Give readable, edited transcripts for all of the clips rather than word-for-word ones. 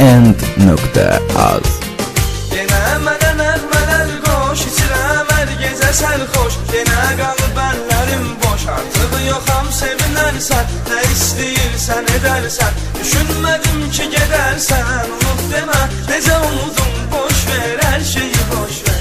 End.az. Yenə mənə nəğmələr qoş, içirəm hər gecə sərxoş. Yenə qalıb əllərim boş, artıq yoxam sevinərsən. Nə istəyirsən edərsən, düşünmədim ki gedərsən. Unut demə, necə unudum, boş ver, hər şeyi boş ver.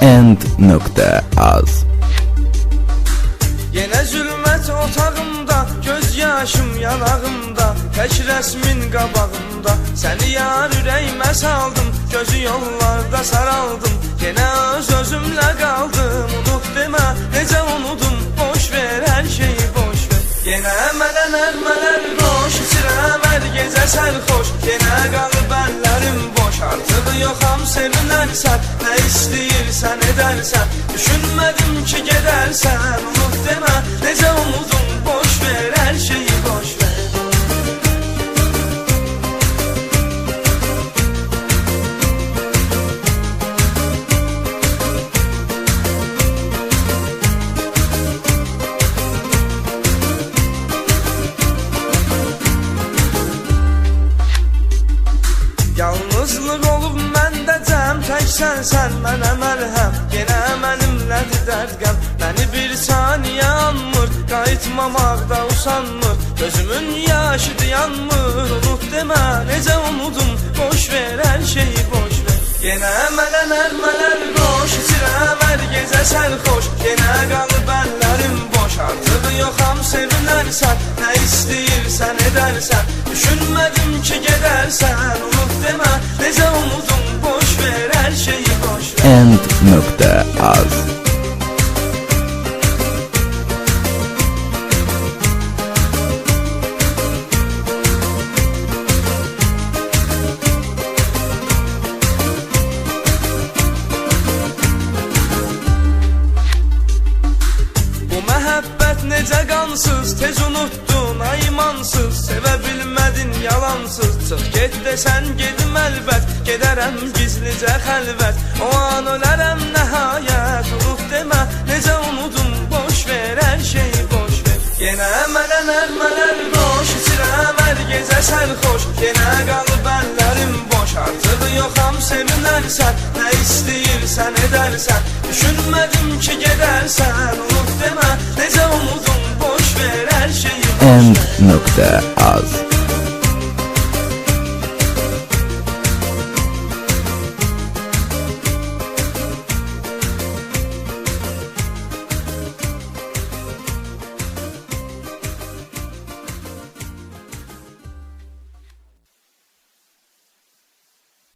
End.az. Yenə zülmət otağımda, göz yaşım yanağımda, tək rəsmin qabağımda. Səni yar ürəyimə saldım, gözü yollarda saraldım. Yenə öz-özümlə qaldım, unut demə, necə unudum, boş ver, hər şeyi boş ver. Yenə mənə nəğmələr qoş, içirəm hər gecə sərxoş. Yenə qalıb əllərim boş, artıq yoxam sevinərsən. Nə istəyirsən edərsən, düşünmədim ki gedərsən. Unut demə, necə unudum, boş ver, hər şeyi boş ver. Yalnızlıq olub məndə cəm, tək sən mənə məlhəm. Yenə mənimlədir dərd-qəm, məni bir saniyə anmır. Qayıtmamaqda usanmır, gözümün yaşıdır yanmır. Unut demə, necə unudum, boş ver, hər şeyi boş ver. Yenə mənə nəğmələr qoş, içirəm hər gecə sərxoş. Yenə qalıb əllərim boş, artıq yoxam sevinərsən. Nə istəyirsən edərsən, düşünmədim ki gedərsən. Unut demə, necə unudum, boş ver, hər şeyi boş ver. End.az. Bu məhəbbət necə qansız, tez unuttun ay imansız. Sevə bilmədin yalansız, çıx get desən gedim əlbət. Gedərəm gizlicə xəlvət, o an ölərəm nəhayət. Unut demə, necə unudum, boş ver, hər şeyi boş ver. Yenə mənə nəğmələr qoş, içirəm hər gecə sərxoş. Yenə qalıb əllərim boş, artıq yoxam sevinərsən. Nə istəyirsən edərsən, düşünmədim ki gedərsən. Unut demə, necə unudum, boş ver, hər şeyi boş ver. End.az.